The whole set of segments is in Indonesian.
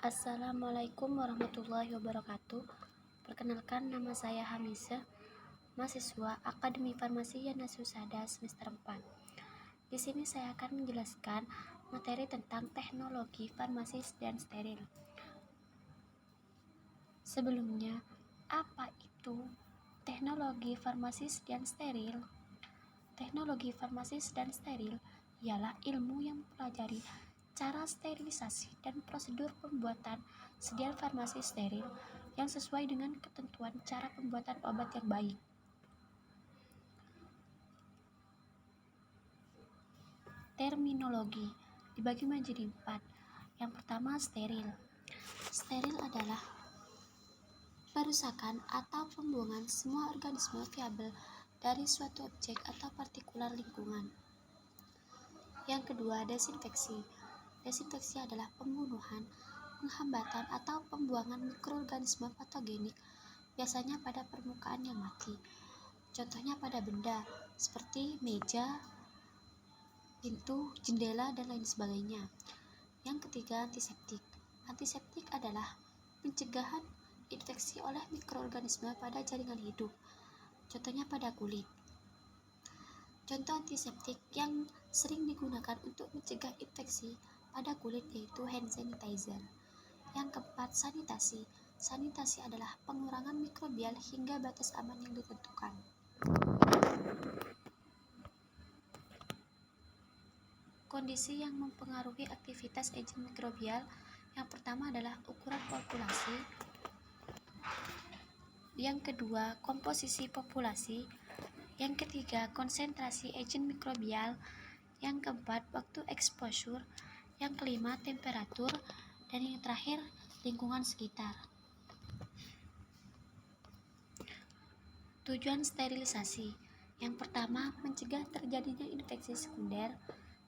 Assalamualaikum warahmatullahi wabarakatuh. Perkenalkan, nama saya Hamisah, mahasiswa Akademi Farmasi Yana Susada semester 4. Di sini saya akan menjelaskan materi tentang teknologi farmasis dan steril. Sebelumnya, apa itu teknologi farmasis dan steril? Teknologi farmasis dan steril ialah ilmu yang mempelajari cara sterilisasi dan prosedur pembuatan sedian farmasi steril yang sesuai dengan ketentuan cara pembuatan obat yang baik. Terminologi dibagi menjadi 4. Yang pertama, steril. Steril adalah perusakan atau pembuangan semua organisme viabel dari suatu objek atau partikular lingkungan. Yang kedua, desinfeksi. Desinfeksi adalah pembunuhan, penghambatan atau pembuangan mikroorganisme patogenik, biasanya pada permukaan yang mati. Contohnya pada benda seperti meja, pintu, jendela, dan lain sebagainya. Yang ketiga, antiseptik. Antiseptik adalah pencegahan infeksi oleh mikroorganisme pada jaringan hidup. Contohnya pada kulit. Contoh antiseptik yang sering digunakan untuk mencegah infeksi pada kulit yaitu hand sanitizer. Yang keempat, sanitasi. Sanitasi adalah pengurangan mikrobial hingga batas aman yang ditentukan. Kondisi yang mempengaruhi aktivitas agen mikrobial yang pertama adalah ukuran populasi. Yang kedua, komposisi populasi. Yang ketiga, konsentrasi agen mikrobial. Yang keempat, waktu exposure. Yang kelima, temperatur. Dan yang terakhir, lingkungan sekitar. Tujuan sterilisasi. Yang pertama, mencegah terjadinya infeksi sekunder.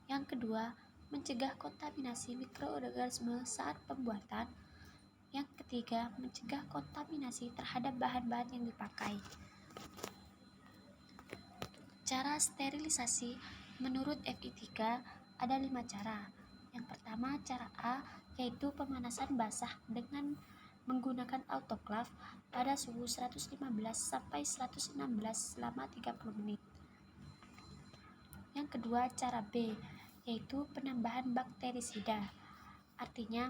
Yang kedua, mencegah kontaminasi mikroorganisme saat pembuatan. Yang ketiga, mencegah kontaminasi terhadap bahan-bahan yang dipakai. Cara sterilisasi menurut FI3 ada 5 cara. Yang pertama, cara A, yaitu pemanasan basah dengan menggunakan autoclave pada suhu 115 sampai 116 selama 30 menit. Yang kedua, cara B, yaitu penambahan bakterisida. Artinya,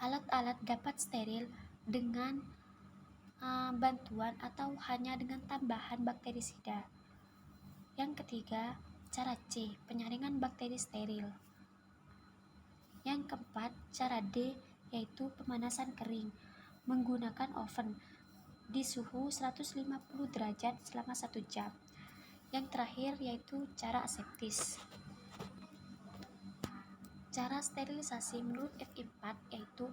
alat-alat dapat steril dengan bantuan atau hanya dengan tambahan bakterisida. Yang ketiga, cara C, penyaringan bakteri steril. Yang keempat, cara D, yaitu pemanasan kering menggunakan oven di suhu 150 derajat selama 1 jam. Yang terakhir yaitu cara aseptis. Cara sterilisasi menurut FI4 yaitu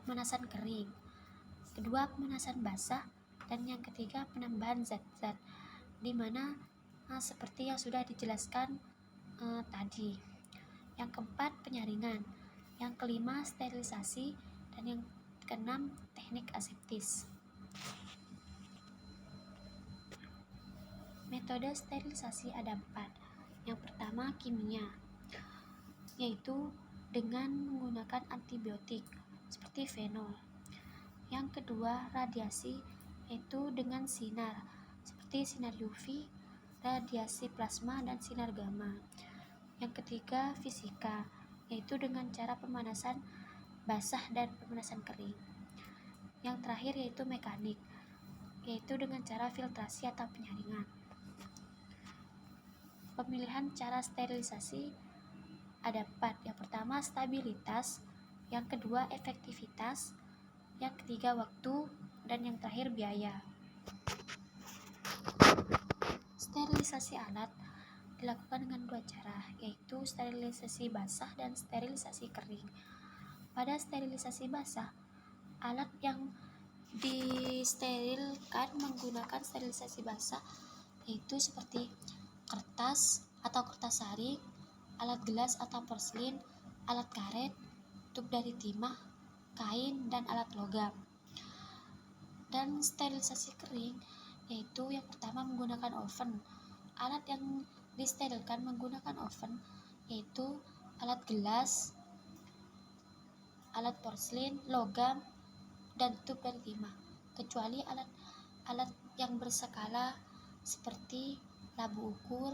pemanasan kering, kedua pemanasan basah, dan yang ketiga penambahan zat-zat, di mana seperti yang sudah dijelaskan tadi. Yang keempat, penyaringan. Yang kelima, sterilisasi, dan yang keenam, teknik aseptis. Metode sterilisasi ada 4. Yang pertama, kimia, yaitu dengan menggunakan antibiotik seperti fenol. Yang kedua, radiasi, yaitu dengan sinar seperti sinar UV, radiasi plasma, dan sinar gamma. Yang ketiga, fisika, yaitu dengan cara pemanasan basah dan pemanasan kering. Yang terakhir yaitu mekanik, yaitu dengan cara filtrasi atau penyaringan. Pemilihan cara sterilisasi ada 4. Yang pertama, stabilitas. Yang kedua, efektivitas. Yang ketiga, waktu. Dan yang terakhir, biaya. Sterilisasi alat dilakukan dengan 2 cara, yaitu sterilisasi basah dan sterilisasi kering. Pada sterilisasi basah, alat yang disterilkan menggunakan sterilisasi basah yaitu seperti kertas atau kertas saring, alat gelas atau porselin, alat karet, tub dari timah, kain, dan alat logam. Dan sterilisasi kering yaitu yang pertama menggunakan oven. Alat yang disterilkan menggunakan oven yaitu alat gelas, alat porselin, logam, dan tub dari timah, kecuali alat yang berskala seperti labu ukur,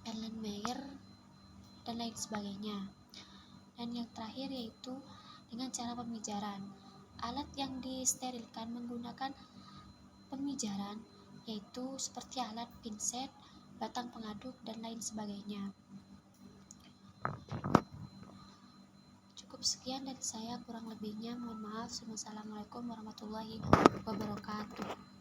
Erlenmeyer, dan lain sebagainya. Dan yang terakhir yaitu dengan cara pemijaran. Alat yang disterilkan menggunakan pemijaran yaitu seperti alat pinset, batang pengaduk, dan lain sebagainya. Cukup sekian dari saya, kurang lebihnya mohon maaf. Wassalamualaikum warahmatullahi wabarakatuh.